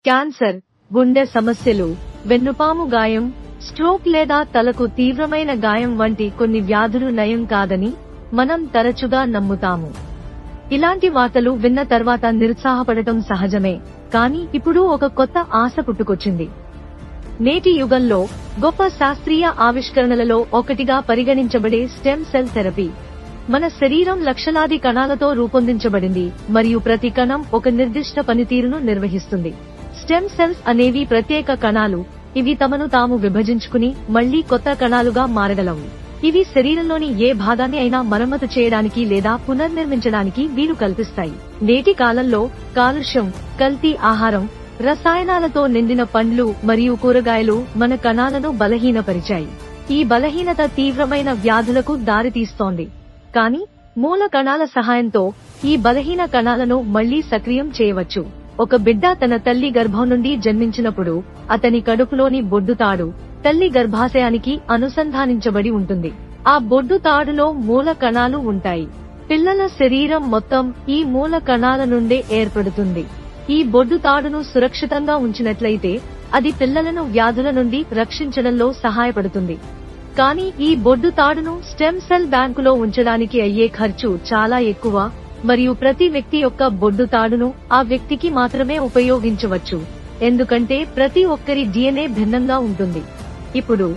Cancer, గుండె సమస్యలు, వెన్నుపాము గాయం, స్ట్రోక్ లేదా తలకు తీవ్రమైన గాయం వంటి కొన్ని వ్యాధులు నయం కాదని మనం తరచుగా నమ్ముతాము. ఇలాంటి వార్తలు విన్న తర్వాత నిరుత్సాహపడటం సహజమే. కానీ ఇప్పుడు ఒక కొత్త ఆశ పుట్టుకొచ్చింది. నేటి యుగంలో గొప్ప శాస్త్రీయ ఆవిష్కరణలలో ఒకటిగా పరిగణించబడే స్టెమ్ సెల్ థెరపీ. మన శరీరం లక్షలాది కణాలతో రూపొందించబడింది మరియు ప్రతి కణం ఒక నిర్దిష్ట పనితీరును నిర్వహిస్తుంది. స్టెమ్ సెల్స్ అనేవి ప్రత్యేక కణాలు. ఇవి తమను తాము విభజించుకుని మళ్లీ కొత్త కణాలుగా మారగలవు. ఇవి శరీరంలోని ఏ భాగాన్ని అయినా మరమ్మతు చేయడానికి లేదా పునర్నిర్మించడానికి వీలు కల్పిస్తాయి. నేటి కాలంలో కాలుష్యం, కల్తీ ఆహారం, రసాయనాలతో నిండిన పండ్లు మరియు కూరగాయలు మన కణాలను బలహీనపరిచాయి. ఈ బలహీనత తీవ్రమైన వ్యాధులకు దారితీస్తోంది. కానీ మూల కణాల సహాయంతో ఈ బలహీన కణాలను మళ్లీ సక్రియం చేయవచ్చు. ఒక బిడ్డ తన తల్లి గర్భం నుండి జన్మించినప్పుడు అతని కడుపులోని బొడ్డుతాడు తల్లి గర్భాశయానికి అనుసంధానించబడి ఉంటుంది. ఆ బొడ్డుతాడులో మూల కణాలు ఉంటాయి. పిల్లల శరీరం మొత్తం ఈ మూల కణాల నుండే ఏర్పడుతుంది. ఈ బొడ్డుతాడును సురక్షితంగా ఉంచినట్లయితే అది పిల్లలను వ్యాధుల నుండి రక్షించడంలో సహాయపడుతుంది. కానీ ఈ బొడ్డుతాడును స్టెమ్ సెల్ బ్యాంకులో ఉంచడానికి అయ్యే ఖర్చు చాలా ఎక్కువ మరియు ప్రతి వ్యక్తి యొక్క బొడ్డుతాడును ఆ వ్యక్తికి మాత్రమే ఉపయోగించవచ్చు, ఎందుకంటే ప్రతి ఒక్కరి DNA భిన్నంగా ఉంటుంది. ఇప్పుడు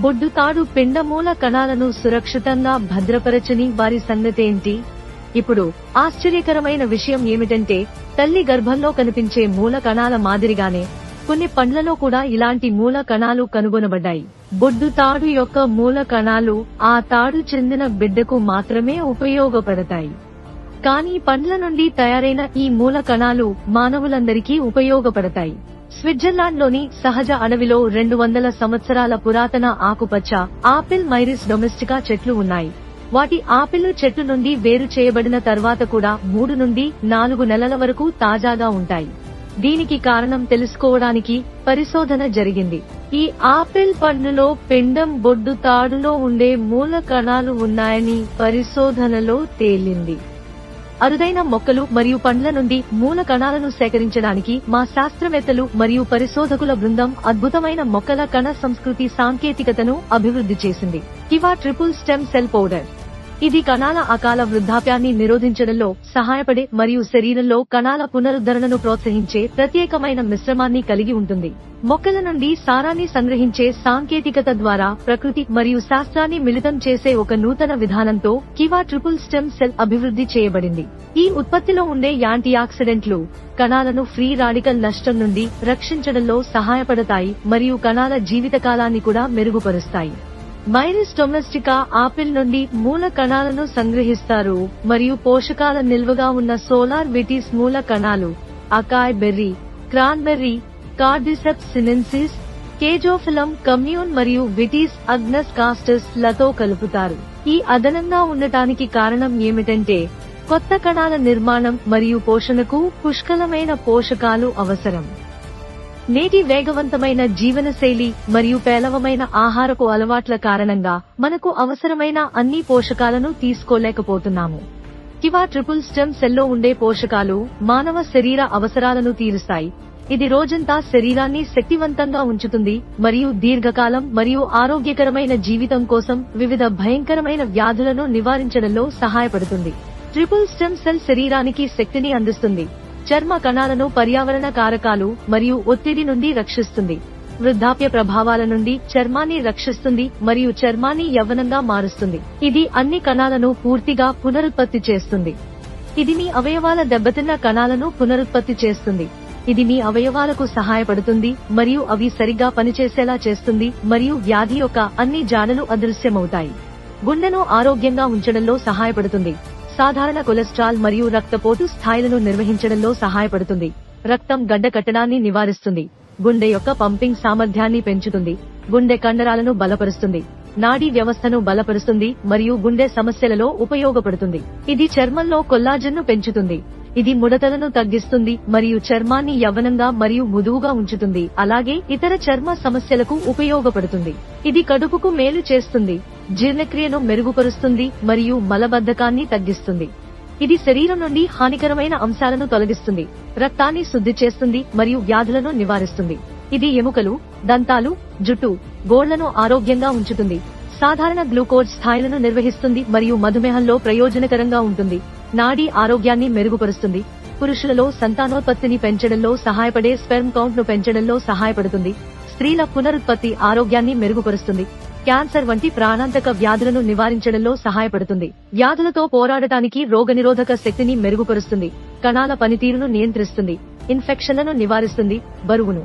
బొడ్డుతాడు పిండ మూల కణాలను సురక్షితంగా భద్రపరచని వారి సంగతేంటి? ఇప్పుడు ఆశ్చర్యకరమైన విషయం ఏమిటంటే తల్లి గర్భంలో కనిపించే మూల కణాల మాదిరిగానే కొన్ని పండ్లలో కూడా ఇలాంటి మూల కణాలు కనుగొనబడ్డాయి. బొడ్డుతాడు యొక్క మూల కణాలు ఆ తాడు చెందిన బిడ్డకు మాత్రమే ఉపయోగపడతాయి. కానీ పండ్ల నుండి తయారైన ఈ మూల కణాలు మానవులందరికీ ఉపయోగపడతాయి. స్విట్జర్లాండ్లోని సహజ అడవిలో 200 సంవత్సరాల పురాతన ఆకుపచ్చ ఆపిల్ మైరిస్ డొమెస్టికా చెట్లు ఉన్నాయి. వాటి ఆపిల్ చెట్టు నుండి వేరు చేయబడిన తర్వాత కూడా 3 నుండి 4 నెలల వరకు తాజాగా ఉంటాయి. దీనికి కారణం తెలుసుకోవడానికి పరిశోధన జరిగింది. ఈ ఆపిల్ పండులో పిండం బొడ్డుతాడులో ఉండే మూల కణాలు ఉన్నాయని పరిశోధనలో తేలింది. అరుదైన మొక్కలు మరియు పండ్ల నుండి మూల కణాలను సేకరించడానికి మా శాస్త్రవేత్తలు మరియు పరిశోధకుల బృందం అద్భుతమైన మొక్కల కణ సంస్కృతి సాంకేతికతను అభివృద్ధి చేసింది. కివా ట్రిపుల్ స్టెమ్ సెల్ పౌడర్. ఇది కణాల అకాల వృద్ధాప్యాన్ని నిరోధించడంలో సహాయపడే మరియు శరీరంలో కణాల పునరుద్ధరణను ప్రోత్సహించే ప్రత్యేకమైన మిశ్రమాన్ని కలిగి ఉంటుంది. మొక్కల నుండి సారాన్ని సంగ్రహించే సాంకేతికత ద్వారా ప్రకృతి మరియు శాస్త్రాన్ని మిళితం చేసే ఒక నూతన విధానంతో కివా ట్రిపుల్ స్టెమ్ సెల్ అభివృద్ధి చేయబడింది. ఈ ఉత్పత్తిలో ఉండే యాంటీఆక్సిడెంట్లు కణాలను ఫ్రీ రాడికల్ నష్టం నుండి రక్షించడంలో సహాయపడతాయి మరియు కణాల జీవితకాలాన్ని కూడా మెరుగుపరుస్తాయి. మైరిస్ డొమెస్టికా ఆపిల్ నుండి మూల కణాలను సంగ్రహిస్తారు మరియు పోషకాల నిల్వగా ఉన్న సోలార్ విటీస్ మూల కణాలు acai berry, cranberry, cordyceps sinensis, schizophyllum commune మరియు విటీస్ అగ్నస్ కాస్టస్ లతో కలుపుతారు. ఈ అదనంగా ఉండటానికి కారణం ఏమిటంటే కొత్త కణాల నిర్మాణం మరియు పోషణకు పుష్కలమైన పోషకాలు అవసరం. నేటి వేగవంతమైన జీవనశైలి మరియు పేలవమైన ఆహారపు అలవాట్ల కారణంగా మనకు అవసరమైన అన్ని పోషకాలను తీసుకోలేకపోతున్నాము. కివా ట్రిపుల్ స్టెమ్ సెల్లో ఉండే పోషకాలు మానవ శరీర అవసరాలను తీరుస్తాయి. ఇది రోజంతా శరీరాన్ని శక్తివంతంగా ఉంచుతుంది మరియు దీర్ఘకాలం మరియు ఆరోగ్యకరమైన జీవితం కోసం వివిధ భయంకరమైన వ్యాధులను నివారించడంలో సహాయపడుతుంది. ట్రిపుల్ స్టెమ్ సెల్ శరీరానికి శక్తిని అందిస్తుంది, చర్మ కణాలను పర్యావరణ కారకాలు మరియు ఒత్తిడి నుండి రక్షిస్తుంది, వృద్ధాప్య ప్రభావాల నుండి చర్మాన్ని రక్షిస్తుంది మరియు చర్మాన్ని యవ్వనంగా మారుస్తుంది. ఇది అన్ని కణాలను పూర్తిగా పునరుత్పత్తి చేస్తుంది. ఇది మీ అవయవాల దెబ్బతిన్న కణాలను పునరుత్పత్తి చేస్తుంది. ఇది మీ అవయవాలకు సహాయపడుతుంది మరియు అవి సరిగ్గా పనిచేసేలా చేస్తుంది మరియు వ్యాధి యొక్క అన్ని జాడలు అదృశ్యమవుతాయి. గుండెను ఆరోగ్యంగా ఉంచడంలో సహాయపడుతుంది. సాధారణ కొలెస్ట్రాల్ మరియు రక్తపోటు స్థాయిలను నిర్వహించడంలో సహాయపడుతుంది. రక్తం గడ్డ కట్టడాన్ని నివారిస్తుంది. గుండె యొక్క పంపింగ్ సామర్థ్యాన్ని పెంచుతుంది. గుండె కండరాలను బలపరుస్తుంది. నాడీ వ్యవస్థను బలపరుస్తుంది మరియు గుండె సమస్యలలో ఉపయోగపడుతుంది. ఇది చర్మంలో కొల్లాజెన్ను పెంచుతుంది. ఇది ముడతలను తగ్గిస్తుంది మరియు చర్మాన్ని యవ్వనంగా మరియు మృదువుగా ఉంచుతుంది. అలాగే ఇతర చర్మ సమస్యలకు ఉపయోగపడుతుంది. ఇది కడుపుకు మేలు చేస్తుంది, జీర్ణక్రియను మెరుగుపరుస్తుంది మరియు మలబద్ధకాన్ని తగ్గిస్తుంది. ఇది శరీరం నుండి హానికరమైన అంశాలను తొలగిస్తుంది, రక్తాన్ని శుద్ధి చేస్తుంది మరియు వ్యాధులను నివారిస్తుంది. ఇది ఎముకలు, దంతాలు, జుట్టు, గోళ్లను ఆరోగ్యంగా ఉంచుతుంది. సాధారణ గ్లూకోజ్ స్థాయిలను నిర్వహిస్తుంది మరియు మధుమేహంలో ప్రయోజనకరంగా ఉంటుంది. నాడీ ఆరోగ్యాన్ని మెరుగుపరుస్తుంది. పురుషులలో సంతానోత్పత్తిని పెంచడంలో సహాయపడే స్పెర్మ్ కౌంట్ ను పెంచడంలో సహాయపడుతుంది. స్త్రీల పునరుత్పత్తి ఆరోగ్యాన్ని మెరుగుపరుస్తుంది. క్యాన్సర్ వంటి ప్రాణాంతక వ్యాధులను నివారించడంలో సహాయపడుతుంది. వ్యాధులతో పోరాడటానికి రోగనిరోధక శక్తిని మెరుగుపరుస్తుంది. కణాల పనితీరును నియంత్రిస్తుంది. ఇన్ఫెక్షన్లను నివారిస్తుంది. బరువును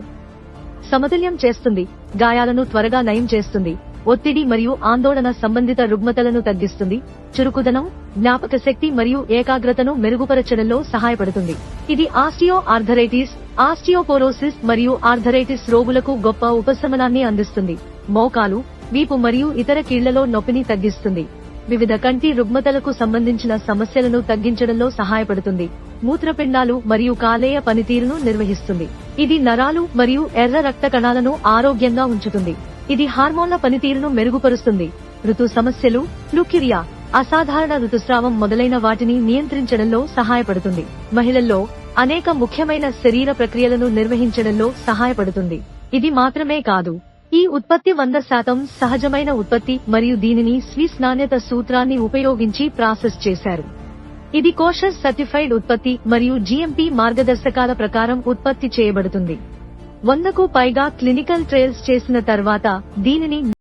సమతుల్యం చేస్తుంది. గాయాలను త్వరగా నయం చేస్తుంది. ఒత్తిడి మరియు ఆందోళన సంబంధిత రుగ్మతలను తగ్గిస్తుంది. చురుకుదనం, జ్ఞాపక శక్తి మరియు ఏకాగ్రతను మెరుగుపరచడంలో సహాయపడుతుంది. ఇది ఆస్టియో ఆర్థరైటిస్, ఆస్టియోపోరోసిస్ మరియు ఆర్థరైటిస్ రోగులకు గొప్ప ఉపశమనాన్ని అందిస్తుంది. మోకాలు, వీపు మరియు ఇతర కీళ్లలో నొప్పిని తగ్గిస్తుంది. వివిధ కంటి రుగ్మతలకు సంబంధించిన సమస్యలను తగ్గించడంలో సహాయపడుతుంది. మూత్రపిండాలు మరియు కాలేయ పనితీరును నిర్వహిస్తుంది. ఇది నరాలు మరియు ఎర్ర రక్త కణాలను ఆరోగ్యంగా ఉంచుతుంది. ఇది హార్మోన్ల పనితీరును మెరుగుపరుస్తుంది. ఋతు సమస్యలు, లుకిరియా, అసాధారణ ఋతుస్రావం మొదలైన వాటిని నియంత్రించడంలో సహాయపడుతుంది. మహిళల్లో అనేక ముఖ్యమైన శరీర ప్రక్రియలను నిర్వహించడంలో సహాయపడుతుంది. ఇది మాత్రమే కాదు, ఈ ఉత్పత్తి 100% సహజమైన ఉత్పత్తి మరియు దీనిని స్విస్ నాణ్యత సూత్రాన్ని ఉపయోగించి ప్రాసెస్ చేశారు. ఇది కోషర్ సర్టిఫైడ్ ఉత్పత్తి మరియు GMP మార్గదర్శకాల ప్రకారం ఉత్పత్తి చేయబడుతుంది. 100కు పైగా క్లినికల్ ట్రయల్స్ చేసిన తర్వాత దీనిని